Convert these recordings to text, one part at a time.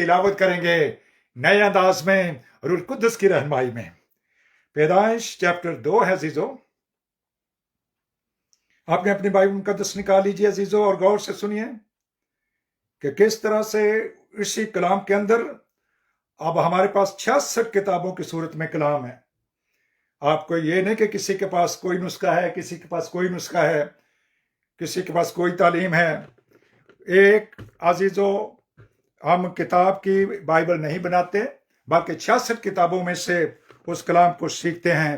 تلاوت کریں گے نئے انداز میں روح القدس کی رہنمائی میں۔ پیدائش چیپٹر 2 ہے عزیزو۔ آپ نے اپنی بائبل مقدس نکال لیجیے عزیزو اور غور سے سنیے کہ کس طرح سے اسی کلام کے اندر اب ہمارے پاس 66 کتابوں کی صورت میں کلام ہے۔ آپ کو یہ نہیں کہ کسی کے پاس کوئی نسخہ ہے، کسی کے پاس کوئی نسخہ ہے، کسی کے پاس کوئی تعلیم ہے۔ ایک عزیزو، ہم کتاب کی بائبل نہیں بناتے بلکہ 66 کتابوں میں سے اس کلام کو سیکھتے ہیں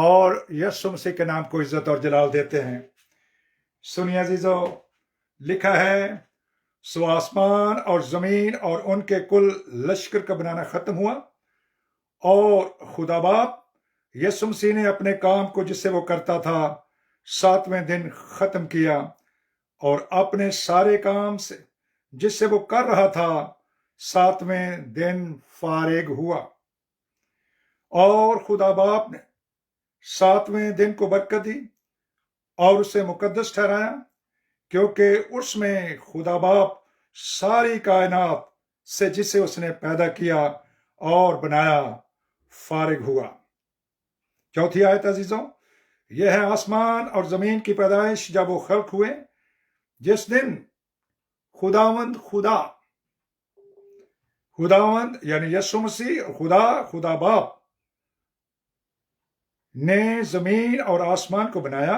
اور یسوع مسیح کے نام کو عزت اور جلال دیتے ہیں۔ سنیے عزیزو، لکھا ہے سو آسمان اور زمین اور ان کے کل لشکر کا بنانا ختم ہوا اور خدا باپ یسوع مسیح نے اپنے کام کو جس سے وہ کرتا تھا 7ویں دن ختم کیا اور اپنے سارے کام سے جس سے وہ کر رہا تھا 7ویں دن فارغ ہوا۔ اور خدا باپ نے 7ویں دن کو برکت دی اور اسے مقدس ٹھہرایا کیونکہ اس میں خدا باپ ساری کائنات سے جسے اس نے پیدا کیا اور بنایا فارغ ہوا۔ چوتھی آیت عزیزوں، یہ ہے آسمان اور زمین کی پیدائش جب وہ خلق ہوئے، جس دن خداوند یعنی یسوع مسیح خدا باپ نے زمین اور آسمان کو بنایا،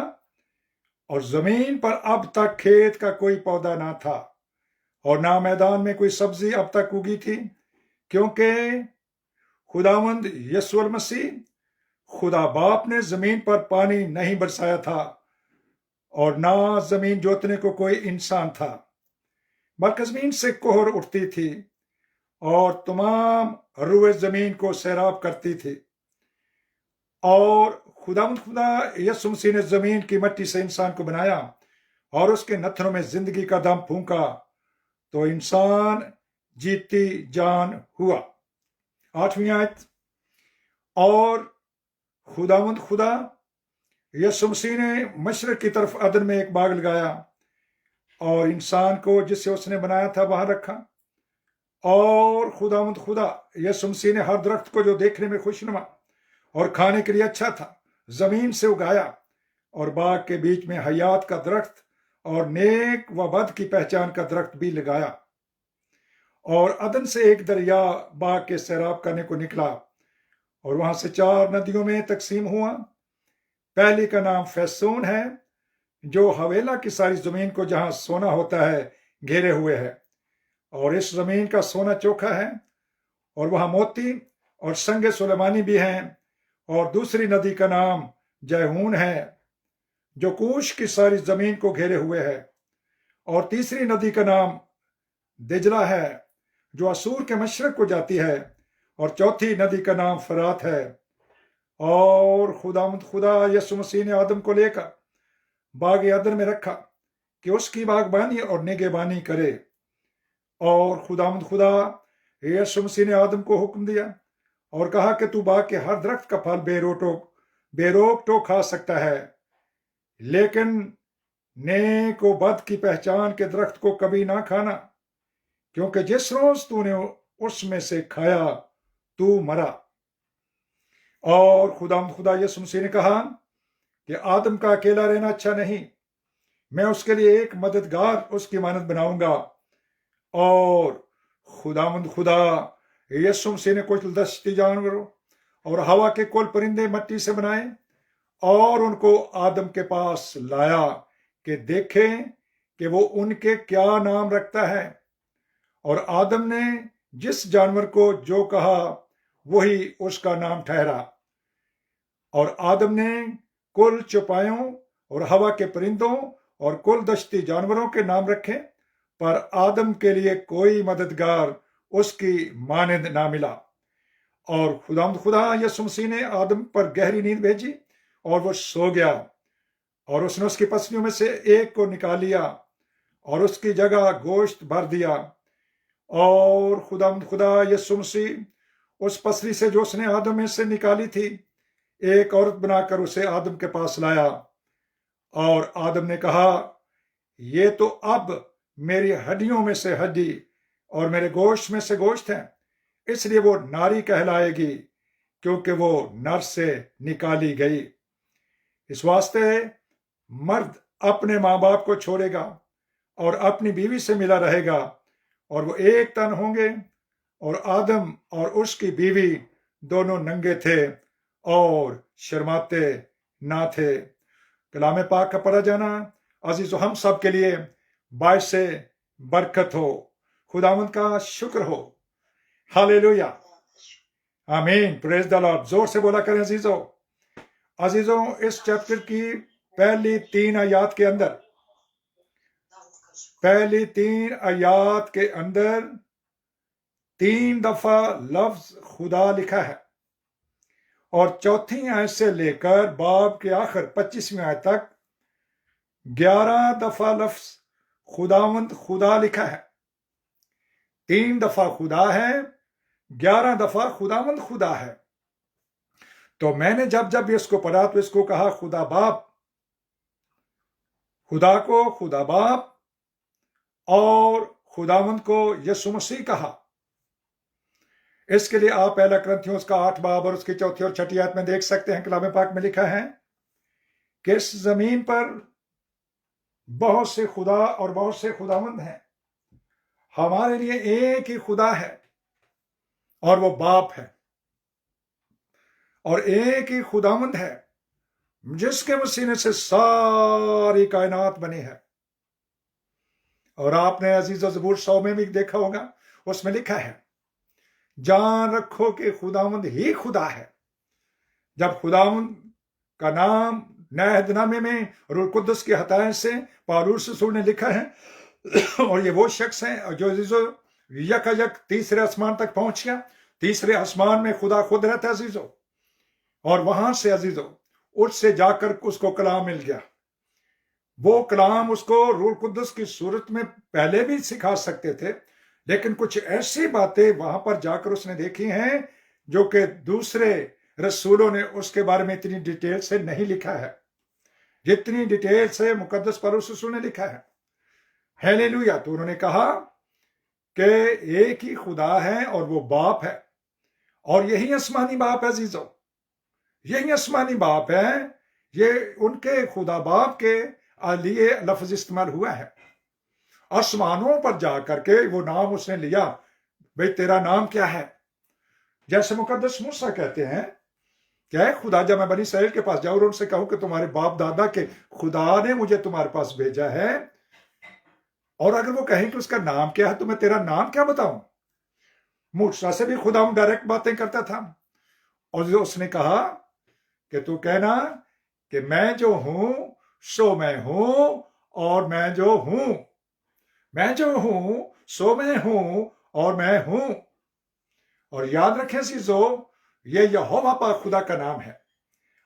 اور زمین پر اب تک کھیت کا کوئی پودا نہ تھا اور نہ میدان میں کوئی سبزی اب تک اگی تھی، کیونکہ خداوند یسوع المسیح خدا باپ نے زمین پر پانی نہیں برسایا تھا اور نہ زمین جوتنے کو کوئی انسان تھا، بلکہ زمین سے کوہر اٹھتی تھی اور تمام روئے زمین کو سیراب کرتی تھی۔ اور خدا یسوع مسیح نے زمین کی مٹی سے انسان کو بنایا اور اس کے نتھنوں میں زندگی کا دم پھونکا تو انسان جیتی جان ہوا۔ 8ویں آیت، اور خدا یسوع مسیح نے مشرق کی طرف عدن میں ایک باغ لگایا اور انسان کو جس سے اس نے بنایا تھا وہاں رکھا، اور خدا یسوع مسیح نے ہر درخت کو جو دیکھنے میں خوشنما اور کھانے کے لیے اچھا تھا زمین سے اگایا، اور باغ کے بیچ میں حیات کا درخت اور نیک و بد کی پہچان کا درخت بھی لگایا۔ اور عدن سے ایک دریا باغ کے سیراب کرنے کو نکلا اور وہاں سے 4 ندیوں میں تقسیم ہوا۔ پہلی کا نام فیسون ہے جو حویلا کی ساری زمین کو جہاں سونا ہوتا ہے گھیرے ہوئے ہے، اور اس زمین کا سونا چوکھا ہے اور وہاں موتی اور سنگ سلیمانی بھی ہیں۔ اور دوسری ندی کا نام جیہون ہے جو کوش کی ساری زمین کو گھیرے ہوئے ہے، اور تیسری ندی کا نام دجلہ ہے جو اسور کے مشرق کو جاتی ہے، اور چوتھی ندی کا نام فرات ہے۔ اور خدا یسوع مسیح نے آدم کو لے کر باغ عدن میں رکھا کہ اس کی باغبانی اور نگہبانی کرے، اور خدا یسوع مسیح نے آدم کو حکم دیا اور کہا کہ تو باغ کے ہر درخت کا پھل بے روک ٹوک کھا سکتا ہے، لیکن نیک و بد کی پہچان کے درخت کو کبھی نہ کھانا، کیونکہ جس روز تو نے اس میں سے کھایا تو مرا۔ اور خدا یسوع مسیح نے کہا کہ آدم کا اکیلا رہنا اچھا نہیں، میں اس کے لیے ایک مددگار اس کی مانند بناؤں گا۔ اور خدا یسوع مسیح نے کچھ دشتی جانوروں اور ہوا کے کل پرندے مٹی سے بنائے اور ان کو آدم کے پاس لایا کہ دیکھیں کہ وہ ان کے کیا نام رکھتا ہے، اور آدم نے جس جانور کو جو کہا وہی اس کا نام ٹھہرا۔ اور آدم نے کل چوپایوں اور ہوا کے پرندوں اور کل دشتی جانوروں کے نام رکھے، پر آدم کے لیے کوئی مددگار اس کی مانند نہ ملا۔ اور خدا یسوع مسیح نے آدم پر گہری نیند بھیجی اور وہ سو گیا، اور اس نے اس کی پسلیوں میں سے ایک کو نکال لیا اور اس کی جگہ گوشت بھر دیا۔ اور خدا یسوع مسیح اس پسلی سے جو اس نے آدم میں سے نکالی تھی ایک عورت بنا کر اسے آدم کے پاس لایا، اور آدم نے کہا یہ تو اب میری ہڈیوں میں سے ہڈی اور میرے گوشت میں سے گوشت ہے، اس لیے وہ ناری کہلائے گی، کیونکہ وہ نر سے نکالی گئی۔ اس واسطے مرد اپنے ماں باپ کو چھوڑے گا اور اپنی بیوی سے ملا رہے گا، اور وہ ایک تن ہوں گے۔ اور آدم اور اس کی بیوی دونوں ننگے تھے اور شرماتے نہ تھے۔ کلام پاک کا پڑھا جانا عزیز ہم سب کے لیے باعث برکت ہو۔ خداوند کا شکر ہو۔ ہاللیلویا، آمین، پریز دی لارڈ۔ زور سے بولا کریں عزیزوں، اس چیپٹر کی پہلی 3 آیات کے اندر 3 دفعہ لفظ خدا لکھا ہے، اور 4 آیت سے لے کر باب کے آخر 25ویں آیت تک 11 دفعہ لفظ خداوند خدا لکھا ہے۔ 3 دفعہ خدا ہے، 11 دفعہ خداوند خدا ہے۔ تو میں نے جب اس کو پڑھا تو اس کو کہا خدا باپ، خدا کو خدا باپ، اور خداوند کو یسوع مسیح کہا۔ اس کے لیے آپ پہلا کرنتھیوں کا 8 باب اور اس کی 4 اور 6 آیت میں دیکھ سکتے ہیں، کلام پاک میں لکھا ہے کہ اس زمین پر بہت سے خدا اور بہت سے خداوند ہیں، ہمارے لیے ایک ہی خدا ہے اور وہ باپ ہے، اور ایک ہی خداوند ہے جس کے وسیلے سے ساری کائنات بنی ہے۔ اور آپ نے عزیز زبور 100 میں بھی دیکھا ہوگا، اس میں لکھا ہے جان رکھو کہ خداوند ہی خدا ہے۔ جب خداوند کا نام نئے عہد نامے میں روح القدس کی ہدایت سے پالوس رسول نے لکھا ہے، اور یہ وہ شخص ہے جو عزیزو یک تیسرے آسمان تک پہنچ گیا۔ تیسرے آسمان میں خدا خود رہتا ہے عزیزو، اور وہاں سے عزیزو اس سے جا کر اس کو کلام مل گیا۔ وہ کلام اس کو روح القدس کی صورت میں پہلے بھی سکھا سکتے تھے، لیکن کچھ ایسی باتیں وہاں پر جا کر اس نے دیکھی ہیں جو کہ دوسرے رسولوں نے اس کے بارے میں اتنی ڈیٹیل سے نہیں لکھا ہے، جتنی ڈیٹیل سے مقدس پولس رسول نے لکھا ہے۔ ہیلیلویا۔ تو انہوں نے کہا کہ ایک ہی خدا ہے اور وہ باپ ہے، اور یہی آسمانی باپ ہے عزیزو، یہی آسمانی باپ ہے۔ یہ ان کے خدا باپ کے لیے لفظ استعمال ہوا ہے۔ آسمانوں پر جا کر کے وہ نام اس نے لیا، بھئی تیرا نام کیا ہے؟ جیسے مقدس موسیٰ کہتے ہیں کہ اے خدا، جب میں بنی اسرائیل کے پاس جاؤں اور ان سے کہوں کہ تمہارے باپ دادا کے خدا نے مجھے تمہارے پاس بھیجا ہے، اور اگر وہ کہیں کہ اس کا نام کیا ہے تو میں تیرا نام کیا بتاؤں؟ موسیٰ سے بھی خدا ڈائریکٹ باتیں کرتا تھا، اور اس نے کہا کہ تو کہنا کہ میں جو ہوں سو میں ہوں، اور میں جو ہوں، میں جو ہوں سو میں ہوں اور میں ہوں۔ اور یاد رکھیں عزیزو، یہ یہوہ پاک خدا کا نام ہے،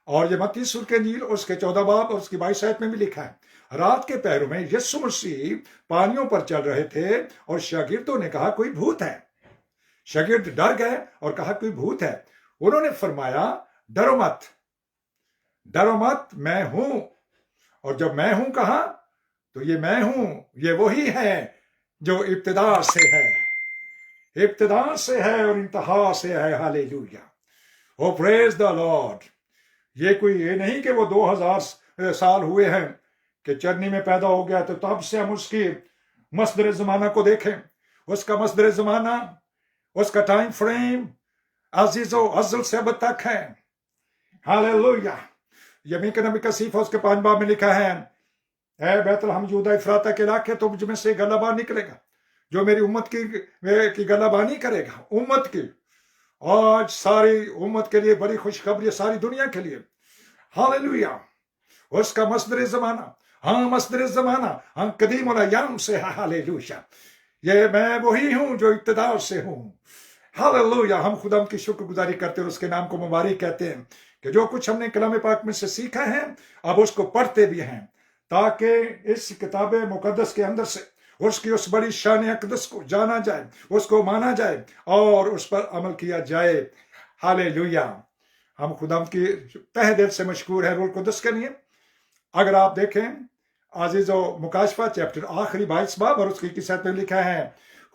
اور یہ متی سور کے انجیل اس کے 14 باب اور اس کی 22 آیت میں بھی لکھا ہے۔ رات کے پہروں میں یسوع مسیح پانیوں پر چل رہے تھے، اور شاگردوں نے کہا کوئی بھوت ہے۔ شاگرد ڈر گئے اور کہا کوئی بھوت ہے۔ انہوں نے فرمایا ڈرو مت، ڈرو مت، میں ہوں۔ اور جب میں ہوں کہا تو یہ میں ہوں، یہ وہی ہے جو ابتدا سے ہے، ابتدا سے ہے اور انتہا سے ہے۔ ہاللیلویا، او پریز دا لارڈ۔ یہ کوئی یہ نہیں کہ وہ 2000 سال ہوئے ہیں کہ چرنی میں پیدا ہو گیا تو تب سے ہم اس کی مصدر زمانہ کو دیکھیں۔ اس کا مصدر زمانہ، اس کا ٹائم فریم عزیزو ازل سے اب تک ہے۔ ہاللیلویا۔ یمی کے نبی کا صحیفہ اس کے 5 باب میں لکھا ہے، اے بیت الحم یہودا افراطہ کے علاقے، تو مجھ میں سے غلبہ نکلے گا جو میری امت کی غلبانی کرے گا۔ امت کی، آج ساری امت کے لیے بڑی خوشخبری ہے، ساری دنیا کے لیے۔ ہاللیلویا۔ اس کا مصدر زمانہ، ہاں مصدر زمانہ، ہاں قدیم الایام سے ہے۔ ہاللیلویا۔ یہ میں وہی ہوں جو ابتدا سے ہوں۔ ہاللیلویا۔ ہم خدا کی شکر گزاری کرتے ہیں اور اس کے نام کو مبارک کہتے ہیں کہ جو کچھ ہم نے کلام پاک میں سے سیکھا ہے اب اس کو پڑھتے بھی ہیں، تاکہ اس کتاب مقدس کے اندر سے اس کی اس بڑی شان اقدس کو جانا جائے، اس کو مانا جائے اور اس پر عمل کیا جائے۔ ہاللیلویا۔ ہم خدا کی تہ دل سے مشکور ہے روح القدس کے لیے۔ اگر آپ دیکھیں عزیزو، مکاشفہ چیپٹر آخری 22 باب اور اس کی 21 آیت میں لکھا ہے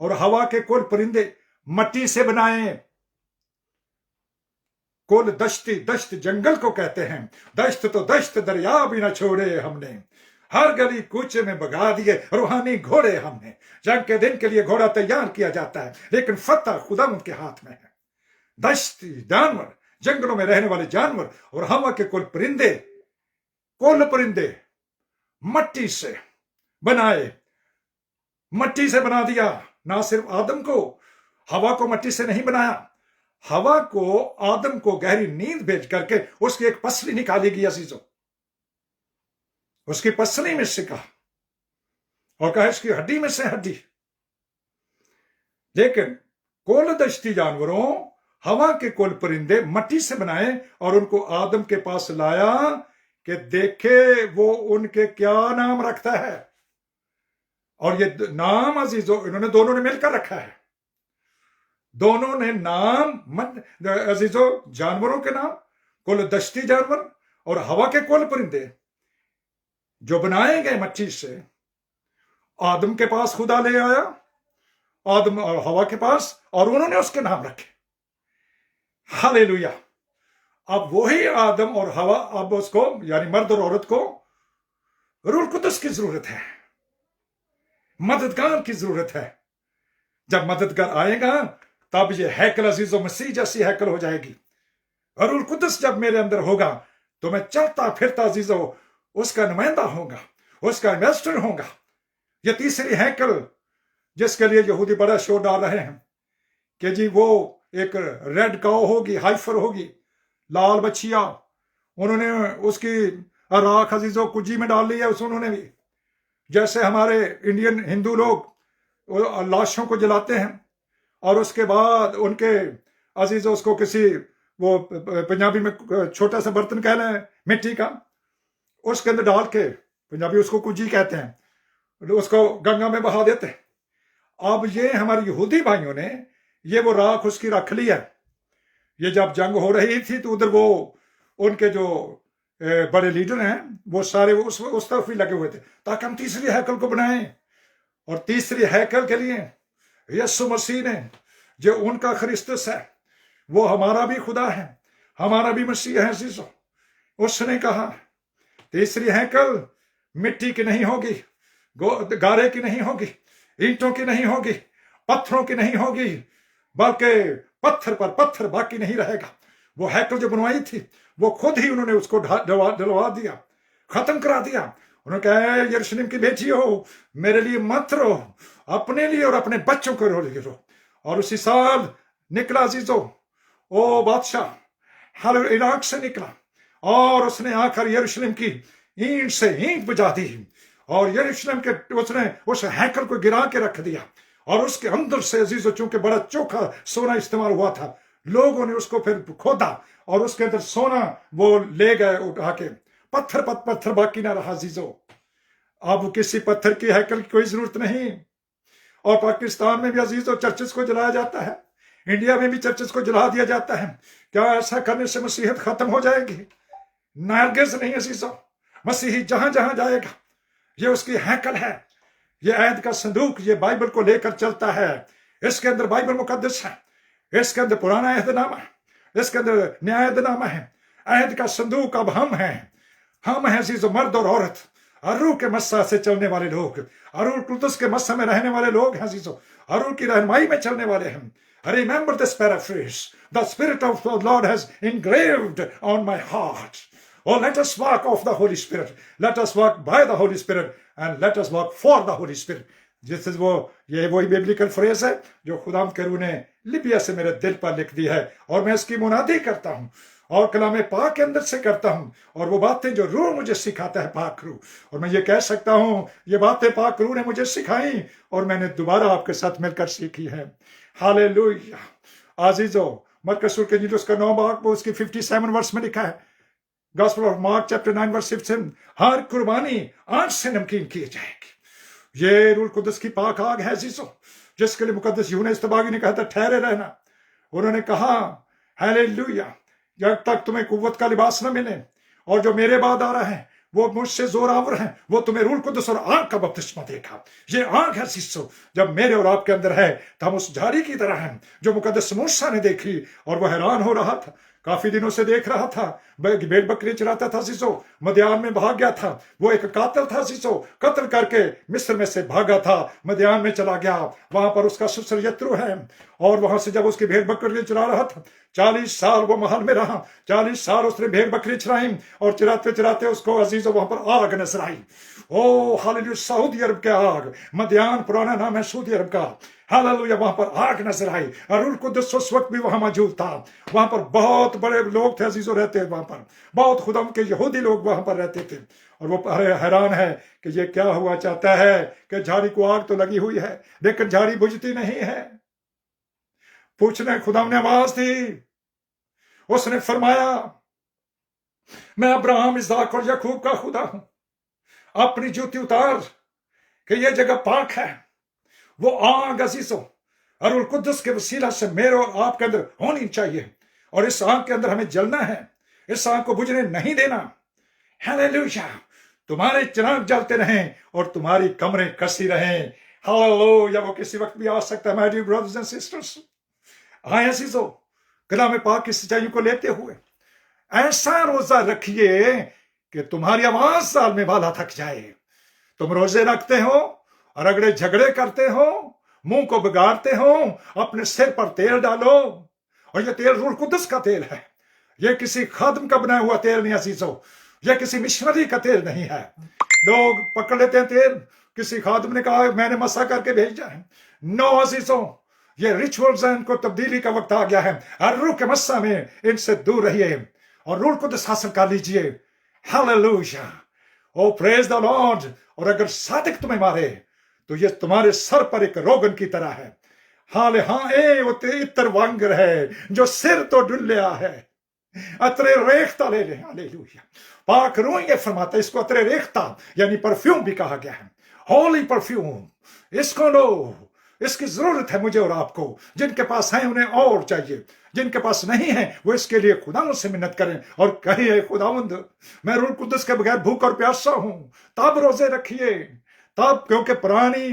اور ہوا کے کل پرندے مٹی سے بنائے. کل دشتی، دشت جنگل کو کہتے ہیں. دشت تو دشت دریا بھی نہ چھوڑے ہم نے، ہر گلی کوچے میں بگا دیے روحانی گھوڑے ہم نے. جنگ کے دن کے لیے گھوڑا تیار کیا جاتا ہے، لیکن فتح خدا ان کے ہاتھ میں ہے. دشتی جانور، جنگلوں میں رہنے والے جانور اور ہوا کے کل پرندے مٹی سے بنائے. مٹی سے بنا دیا. نہ صرف آدم کو، ہوا کو مٹی سے نہیں بنایا. ہوا کو، آدم کو گہری نیند بھیج کر کے اس کی ایک پسلی نکالی گئی عزیزوں. اس کی پسلی میں سے کہا اور کہا اس کی ہڈی میں سے ہڈی. لیکن کل دشتی جانوروں، ہوا کے کل پرندے مٹی سے بنائے اور ان کو آدم کے پاس لایا کہ دیکھے وہ ان کے کیا نام رکھتا ہے. اور یہ نام عزیزوں دونوں نے مل کر رکھا ہے. دونوں نے نام عزیزوں، جانوروں کے نام، کل دشتی جانور اور ہوا کے کل پرندے جو بنائے گئے مٹی سے، آدم کے پاس خدا لے آیا، آدم اور ہوا کے پاس، اور انہوں نے اس کے نام رکھے. ہاللیلویا. اب وہی آدم اور ہوا، اب اس کو یعنی مرد اور عورت کو روح القدس کی ضرورت ہے، مددگار کی ضرورت ہے. جب مددگار آئے گا تب یہ ہیکل عزیزوں مسیح جیسی ہیکل ہو جائے گی. اور روح القدس جب میرے اندر ہوگا تو میں چلتا پھرتا عزیزوں اس کا نمائندہ ہوگا، اس کا انویسٹر ہوگا. یہ تیسری ہیکل جس کے لیے یہودی بڑا شور ڈال رہے ہیں کہ جی وہ ایک ریڈ کاؤ ہوگی، ہائفر ہوگی، لال بچیا. انہوں نے اس کی راکھ عزیزوں کجی میں ڈال لی ہے. انہوں نے بھی، جیسے ہمارے انڈین ہندو لوگ لاشوں کو جلاتے ہیں اور اس کے بعد ان کے عزیزوں اس کو کسی، وہ پنجابی میں چھوٹا سا برتن کہہ لیں مٹی کا، اس کے اندر ڈال کے، پنجابی اس کو کجی کہتے ہیں، اس کو گنگا میں بہا دیتے ہیں. اب یہ ہمارے یہودی بھائیوں نے یہ وہ راکھ اس کی رکھ لی ہے. یہ جب جنگ ہو رہی تھی تو ادھر وہ ان کے جو بڑے لیڈر ہیں وہ سارے اس طرف بھی لگے ہوئے تھے تاکہ ہم تیسری ہیکل کو بنائیں. اور تیسری ہیکل کے لیے یسوع مسیح نے، جو ان کا خرسطس ہے، وہ ہمارا بھی خدا ہے، ہمارا بھی مسیح ہے عزیزوں. اس نے کہا تیسری ہیکل مٹی کی نہیں ہوگی، گارے کی نہیں ہوگی، اینٹوں کی نہیں ہوگی، پتھروں کی نہیں ہوگی، بلکہ پتھر پر پتھر باقی نہیں رہے گا. وہ ہیکل جو بنوائی تھی وہ خود ہی انہوں نے اس کو ڈلوا دیا، ختم کرا دیا. انہوں نے کہا اے یروشلم کی بیٹی ہو، میرے لیے مت رو، اپنے لیے اور اپنے بچوں کو رو. اور اسی سال نکلا عزیزوں او بادشاہ عراق سے نکلا اور اس نے آ کر یروشلم کی اینٹ سے اینٹ بجا دی اور یروشلم کے اس نے اس ہیکل کو گرا کے رکھ دیا. اور اس کے اندر سے عزیزوں چونکہ بڑا چوکھا سونا استعمال ہوا تھا، لوگوں نے اس کو پھر کھودا اور اس کے اندر سونا وہ لے گئے اٹھا کے. پتھر پتھر باقی نہ رہا عزیزوں. اب کسی پتھر کی ہیکل کی کوئی ضرورت نہیں. اور پاکستان میں بھی عزیزوں چرچز کو جلایا جاتا ہے، انڈیا میں بھی چرچز کو جلا دیا جاتا ہے. کیا ایسا کرنے سے مسیحیت ختم ہو جائے گی؟ نرگز نہیں عزیزوں. مسیحی جہاں جہاں جائے گا یہ اس کی ہیکل ہے. یہ عہد کا صندوق یہ بائبل کو لے کر چلتا ہے. اس کے اندر بائبل مقدس ہے، اس کے اندر پرانا عہد نامہ ہے، اس کے اندر نیا عہد نامہ ہے. عہد کا صندوق اب ہم ہیں عزیزو، مرد اور عورت، اور روح کے مسا سے چلنے والے لوگ، اور روح القدس کے مسا میں رہنے والے لوگ ہیں عزیزو، اور روح کی رہنمائی میں چلنے والے ہیں. Remember this paraphrase. The Spirit of the Lord has engraved on my heart. Oh, let us walk of the Holy Spirit. Let us walk by the Holy Spirit. And let us walk for the Holy Spirit. یہ وہی Biblical freeze ہے جو خدا کے روح نے Libya سے میرے دل پر لکھ دی ہے، اور میں اس کی منادی کرتا ہوں اور کلام پاک کے اندر سے کرتا ہوں، اور وہ باتیں جو روح مجھے سکھاتا ہے، پاک روح. اور میں یہ کہہ سکتا ہوں یہ باتیں پاک روح نے مجھے سکھائیں اور میں نے دوبارہ آپ کے ساتھ مل کر سیکھی ہے. ہاللیلویہ. عزیزو، مرکز کے انجیل اس کا 9 باب اس کی 57 ورس میں لکھا ہے، گاسپل آف مارک چیپٹر 9 ورس 57، ہر قربانی آگ سے نمکین کی جائے گی. یہ روح القدس کی پاک آگ ہے عزیزو، جس کے لیے مقدس یوحنا استباغی نے کہا تھا ٹھہرے رہنا. انہوں نے کہا ہاللیلویہ، جب تک تمہیں قوت کا لباس نہ ملے، اور جو میرے بعد آ رہا ہے وہ مجھ سے زوراور ہیں، وہ تمہیں روح القدس اور آگ کا بپتسمہ دیکھا۔ یہ آگ ہے سیسو، جب میرے اور آپ کے اندر ہے تو ہم اس جھاڑی کی طرح ہیں جو مقدس موسیٰ نے دیکھی، اور وہ حیران ہو رہا تھا، کافی دنوں سے دیکھ رہا تھا، بھیڑ بکری چراتا تھا سیسو، مدیان میں بھاگ گیا تھا، وہ ایک قاتل تھا سیسو، قتل کر کے مصر میں سے بھاگا تھا، مدیان میں چلا گیا، وہاں پر اس کا سسر یترو ہے، اور وہاں سے جب اس کی بھیڑ بکری چرا رہا تھا، 40 سال وہ محل میں رہا، 40 سال اس نے بھیڑ بکری چرائیں، اور چراتے چراتے اس کو عزیز وہاں پر آگ نظر آئی۔ او ہاللیلویا، سعودی عرب کے آگ، مدیان پرانا نام ہے سعودی عرب کا، ہاللیلویا، وہاں پر آگ نظر آئی، اور روح القدس اس وقت بھی وہاں موجود تھا۔ وہاں پر بہت بڑے لوگ تھے عزیزو، رہتے وہاں پر بہت خدا کے یہودی لوگ وہاں پر رہتے تھے، اور وہ حیران ہے کہ یہ کیا ہوا چاہتا ہے کہ جھاڑی کو آگ تو لگی ہوئی ہے لیکن جھاڑی بجھتی نہیں ہے۔ پوچھنے خدا نے آواز دی، اس نے فرمایا میں ابراہیم، اسحاق اور یعقوب کا خدا ہوں، اپنی جوتی اتار کہ یہ جگہ پاک ہے۔ وہ آگ عزیزوں اور القدس کے وسیلہ سے میرے اور آپ کے اندر ہونی چاہیے، اور اس آگ کے اندر ہمیں جلنا ہے، اس آگ کو بجھنے نہیں دینا۔ ہاللیلویا، تمہارے چراغ جلتے رہیں اور تمہاری کمریں کسی رہیں۔ ہاللیلویا، وہ کسی وقت بھی آ سکتا ہے۔ My dear brothers and sisters, آئے عزیزو، کلام پاک کی سچائیوں کو لیتے ہوئے ایسا روزہ رکھیے کہ تمہاری آواز سال میں والا تھک جائے۔ تم روزے رکھتے ہو اور اگڑے جھگڑے کرتے ہو، منہ کو بگاڑتے ہو، اپنے سر پر تیل ڈالو، اور یہ تیل روح القدس کا تیل ہے، یہ کسی خادم کا بنایا ہوا تیل نہیں عزیزو، یہ کسی مشنری کا تیل نہیں ہے۔ لوگ پکڑ لیتے ہیں تیل، کسی خادم نے کہا میں نے مسا کر کے بھیجا ہے، نو عزیزو، یہ ریچولز ہیں، ان کو تبدیلی کا وقت آ گیا ہے۔ ہر روح کے مسا میں ان سے دور رہیے اور روح القدس حاصل کر لیجئے۔ ہاللیلویا، او پریز دا لارڈ۔ اور اگر صادق تمہیں مارے تو یہ تمہارے سر پر ایک روغن کی طرح ہے۔ ہاں اے وہ اتر وانگر ہے جو سر تو ڈلیا ہے، اترے ریختہ لے لے۔ ہاللیلویا، پاک روح یہ فرماتا ہے، اس کو اترے ریختہ یعنی پرفیوم بھی کہا گیا ہے، ہولی پرفیوم، اس کو لو، اس کی ضرورت ہے مجھے اور آپ کو۔ جن کے پاس ہیں انہیں اور چاہیے، جن کے پاس نہیں ہے وہ اس کے لیے خداوند سے منت کریں اور کہیے خداوند میں روح القدس کے بغیر بھوک اور پیاسا ہوں۔ تب روزے رکھیے، تب، کیونکہ پرانی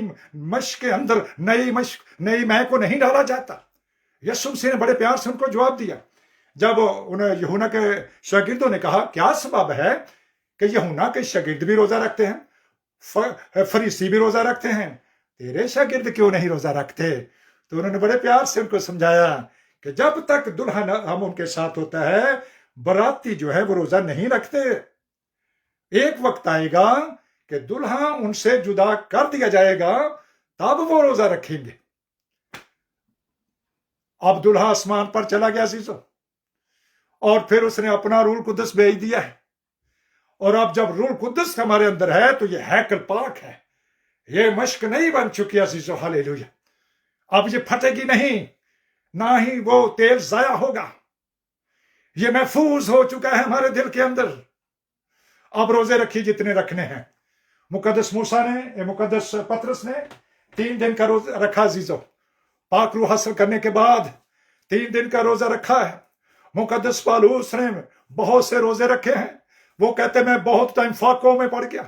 مشق کے اندر نئی مے کو نہیں ڈالا جاتا۔ یسوع مسیح نے بڑے پیار سے ان کو جواب دیا جب انہیں یوحنا کے شاگردوں نے کہا کیا سبب ہے کہ یوحنا کے شاگرد بھی روزہ رکھتے ہیں، فریسی بھی روزہ رکھتے ہیں، تیرے شاگرد کیوں نہیں روزہ رکھتے؟ تو انہوں نے بڑے پیار سے ان کو سمجھایا کہ جب تک دلہن ہم ان کے ساتھ ہوتا ہے، براتی جو ہے وہ روزہ نہیں رکھتے۔ ایک وقت آئے گا کہ دلہا ان سے جدا کر دیا جائے گا، تب وہ روزہ رکھیں گے۔ اب دلہا آسمان پر چلا گیا عزیزو، اور پھر اس نے اپنا روح القدس بھیج دیا ہے، اور اب جب روح القدس ہمارے اندر ہے تو یہ ہیکل پاک ہے، یہ مشق نہیں بن چکی عزیزو۔ ہاللیلویا، اب یہ پھٹے گی نہیں، نہ ہی وہ تیل ضائع ہوگا، یہ محفوظ ہو چکا ہے ہمارے دل کے اندر۔ اب روزے رکھیے جتنے رکھنے ہیں۔ مقدس موسیٰ نے، مقدس پطرس نے 3 دن کا روزہ رکھا عزیزو، پاک روح حاصل کرنے کے بعد 3 دن کا روزہ رکھا ہے۔ مقدس پالوس نے بہت سے روزے رکھے ہیں، وہ کہتے میں بہت ٹائم فاقوں میں پڑ گیا،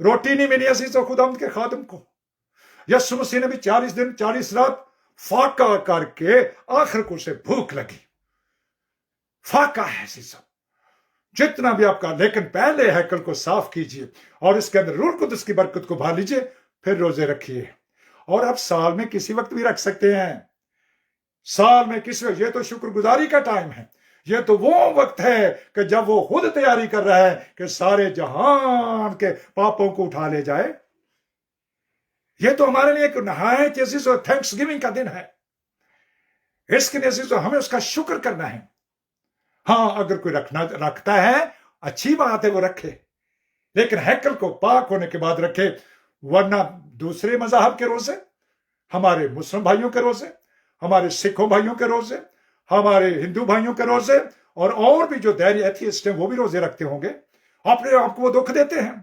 روٹی نہیں ملی عزیزو خداوند کے خادم کو۔ یسوع مسیح نے بھی 40 دن 40 رات فاقہ کر کے آخر کو اسے بھوک لگی۔ فاقہ ہے عزیزو جتنا بھی آپ کا، لیکن پہلے ہیکل کو صاف کیجئے اور اس کے اندر روح القدس کی برکت کو بھا لیجئے، پھر روزے رکھیے۔ اور آپ سال میں کسی وقت بھی رکھ سکتے ہیں، سال میں کسی وقت، یہ تو شکر گزاری کا ٹائم ہے، یہ تو وہ وقت ہے کہ جب وہ خود تیاری کر رہا ہے کہ سارے جہان کے پاپوں کو اٹھا لے جائے۔ یہ تو ہمارے لیے ایک نہایت عزیز اور تھینکس گیونگ کا دن ہے، اس کے لیے عزیز ہمیں اس کا شکر کرنا ہے۔ ہاں اگر کوئی رکھتا ہے اچھی بات ہے، وہ رکھے، لیکن ہیکل کو پاک ہونے کے بعد رکھے، ورنہ دوسرے مذاہب کے روزے، ہمارے مسلم بھائیوں کے روزے، ہمارے سکھوں بھائیوں کے روزے، ہمارے ہندو بھائیوں کے روزے، اور بھی جو دہری ایتھیسٹ ہیں وہ بھی روزے رکھتے ہوں گے، اپنے آپ کو وہ دکھ دیتے ہیں،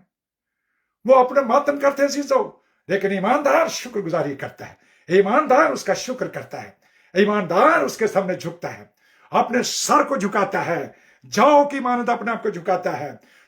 وہ اپنے ماتم کرتے ہیں عزیزو، لیکن ایماندار شکر گزاری کرتا ہے، ایماندار اس کا شکر کرتا ہے، ایماندار اس کے سامنے جھکتا ہے، اپنے سر کو جھکاتا ہے، جاؤ کی مانند اپنے آپ کو جھکاتا ہے،